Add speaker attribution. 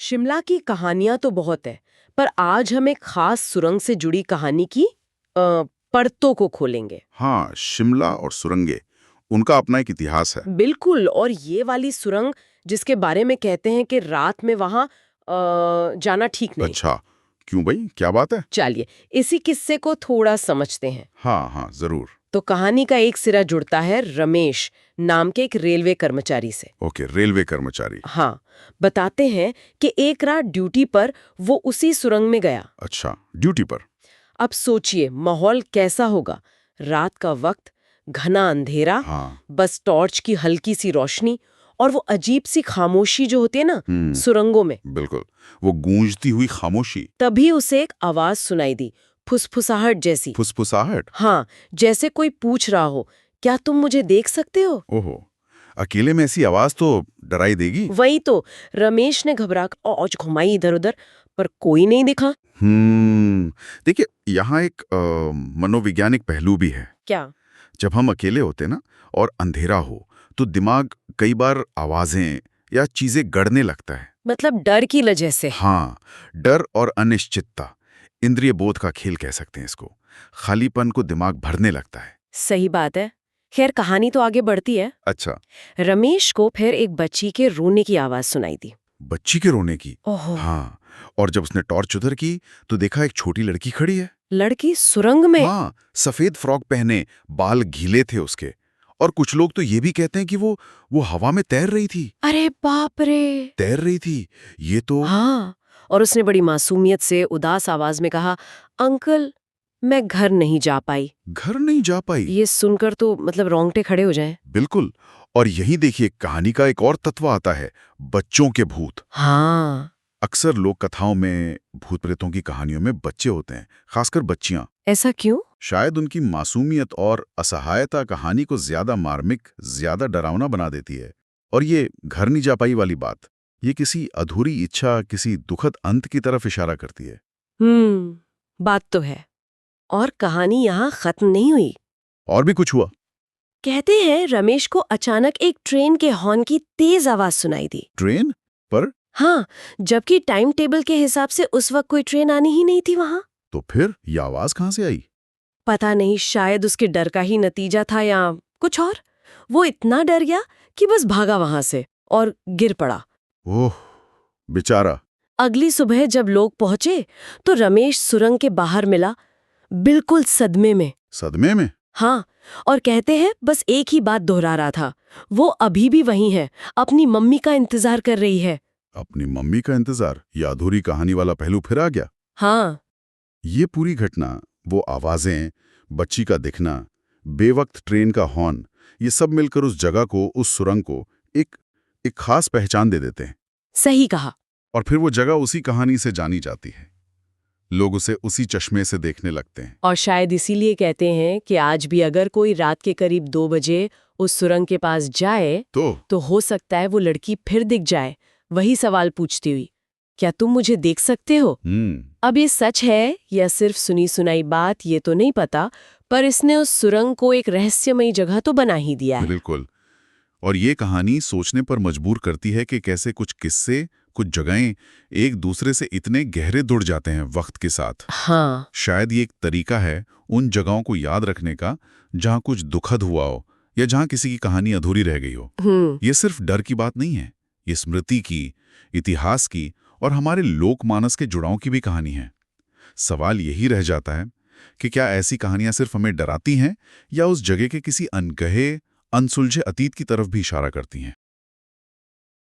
Speaker 1: शिमला की कहानियां तो बहुत है, पर आज हम एक खास सुरंग से जुड़ी कहानी की परतों को खोलेंगे।
Speaker 2: हाँ, शिमला और सुरंगे, उनका अपना एक इतिहास है।
Speaker 1: बिल्कुल। और ये वाली सुरंग जिसके बारे में कहते हैं कि रात में वहां जाना ठीक नहीं।
Speaker 2: अच्छा, क्यों भाई, क्या बात है?
Speaker 1: चलिए इसी किस्से को थोड़ा समझते हैं।
Speaker 2: हाँ हाँ, जरूर।
Speaker 1: तो कहानी का एक सिरा जुड़ता है रमेश नाम के एक रेलवे कर्मचारी से।
Speaker 2: ओके, रेलवे कर्मचारी।
Speaker 1: हाँ, बताते हैं कि एक रात ड्यूटी पर वो उसी सुरंग में गया।
Speaker 2: अच्छा, ड्यूटी पर।
Speaker 1: अब सोचिए माहौल कैसा होगा। रात का वक्त, घना अंधेरा,
Speaker 2: हाँ।
Speaker 1: बस टॉर्च की हल्की सी रोशनी और वो अजीब सी खामोशी जो होती है ना
Speaker 2: हम्म,
Speaker 1: सुरंगों में।
Speaker 2: बिल्कुल, वो गूंजती हुई खामोशी।
Speaker 1: तभी उसे एक आवाज सुनाई दी, फुसफुसाहट जैसी।
Speaker 2: फुसफुसाहट।
Speaker 1: हाँ, जैसे कोई पूछ रहा हो, क्या तुम मुझे देख सकते हो?
Speaker 2: ओहो, अकेले में ऐसी आवाज तो डराई देगी।
Speaker 1: वही तो। रमेश ने घबरा कर औच घुमाई इधर उधर, पर कोई नहीं दिखा।
Speaker 2: देखिए, यहाँ एक मनोवैज्ञानिक पहलू भी है।
Speaker 1: क्या?
Speaker 2: जब हम अकेले होते ना और अंधेरा हो, तो दिमाग कई बार आवाजें या चीजें गढ़ने लगता है।
Speaker 1: मतलब डर की वजह से?
Speaker 2: हाँ, डर और अनिश्चितता, इंद्रिय बोध का खेल कह सकते हैं इसको। खालीपन को दिमाग भरने लगता है।
Speaker 1: सही बात है। खैर कहानी तो आगे बढ़ती है।
Speaker 2: अच्छा,
Speaker 1: रमेश को फिर एक बच्ची के रोने की आवाज सुनाई दी।
Speaker 2: बच्ची के रोने की।
Speaker 1: ओहो।
Speaker 2: हाँ, और जब उसने टॉर्च उधर की तो देखा एक छोटी लड़की खड़ी है।
Speaker 1: लड़की सुरंग में?
Speaker 2: हाँ, सफेद फ्रॉक पहने, बाल गीले थे उसके। और कुछ लोग तो ये भी कहते हैं कि वो हवा में तैर रही थी।
Speaker 1: अरे बाप रे।
Speaker 2: तैर रही थी, ये तो।
Speaker 1: हाँ, और उसने बड़ी मासूमियत से उदास आवाज में कहा, अंकल मैं घर नहीं जा पाई।
Speaker 2: घर नहीं जा पाई।
Speaker 1: ये सुनकर तो मतलब रोंगटे खड़े हो जाएं।
Speaker 2: बिल्कुल। और यही देखिए, कहानी का एक और तत्व आता है, बच्चों के भूत।
Speaker 1: हाँ।
Speaker 2: अक्सर लोक कथाओं में भूत प्रेतों की कहानियों में बच्चे होते हैं, खासकर बच्चियां।
Speaker 1: ऐसा क्यों?
Speaker 2: शायद उनकी मासूमियत और असहायता कहानी को ज्यादा मार्मिक, ज्यादा डरावना बना देती है। और ये घर नहीं जा पाई वाली बात, ये किसी अधूरी इच्छा, किसी दुखद अंत की तरफ इशारा करती है।
Speaker 1: बात तो है। और कहानी यहाँ खत्म नहीं हुई।
Speaker 2: और भी कुछ हुआ?
Speaker 1: कहते हैं रमेश को अचानक एक ट्रेन के हॉर्न की तेज आवाज सुनाई दी।
Speaker 2: ट्रेन पर?
Speaker 1: हाँ, जबकि टाइम टेबल के हिसाब से उस वक्त कोई ट्रेन आनी ही नहीं थी वहां।
Speaker 2: तो फिर ये आवाज कहां से आई?
Speaker 1: पता नहीं, शायद उसके डर का ही नतीजा था या कुछ और। वो इतना डर गया कि बस भागा वहां से और गिर पड़ा।
Speaker 2: ओह, बेचारा।
Speaker 1: अगली सुबह जब लोग पहुंचे तो रमेश सुरंग के बाहर मिला, बिल्कुल सदमे में।
Speaker 2: सदमे में?
Speaker 1: हाँ, और कहते हैं बस एक ही बात दोहरा रहा था, वो अभी भी वहीं है, अपनी मम्मी का इंतजार कर रही है।
Speaker 2: अपनी मम्मी का इंतजार? ये अधूरी कहानी वाला पहलू फिर आ गया।
Speaker 1: हाँ।
Speaker 2: ये पूरी घटना, वो आवाजें, बच्ची का दिखना, बेवक्त ट्रेन का हॉर्न, ये सब मिलकर उस जगह को, उस सुरंग को एक एक खास पहचान दे देते हैं।
Speaker 1: सही कहा।
Speaker 2: और फिर वो जगह उसी कहानी से जानी जाती है। लोग उसे उसी चश्मे से देखने लगते हैं।
Speaker 1: और शायद इसीलिए कहते हैं कि आज भी अगर कोई रात के करीब 2 बजे उस सुरंग के पास जाए तो हो सकता है वो लड़की फिर दिख जाए, वही सवाल पूछती हुई, क्या तुम मुझे देख सकते हो? अब ये सच है या सिर्फ सुनी सुनाई बात, ये तो नहीं पता, पर इसने उस सुरंग को एक रहस्यमयी जगह तो बना ही दिया है।
Speaker 2: बिल्कुल। और ये कहानी सोचने पर मजबूर करती है कि कैसे कुछ किस्से, कुछ जगहें एक दूसरे से इतने गहरे जुड़ जाते हैं वक्त के साथ।
Speaker 1: हाँ।
Speaker 2: शायद ये एक तरीका है उन जगहों को याद रखने का जहां कुछ दुखद हुआ हो या जहां किसी की कहानी अधूरी रह गई हो। ये सिर्फ डर की बात नहीं है, ये स्मृति की, इतिहास की और हमारे लोकमानस के जुड़ाव की भी कहानी है। सवाल यही रह जाता है कि क्या ऐसी कहानियां सिर्फ हमें डराती हैं या उस जगह के किसी अनकहे, अनसुलझे अतीत की तरफ भी इशारा करती हैं।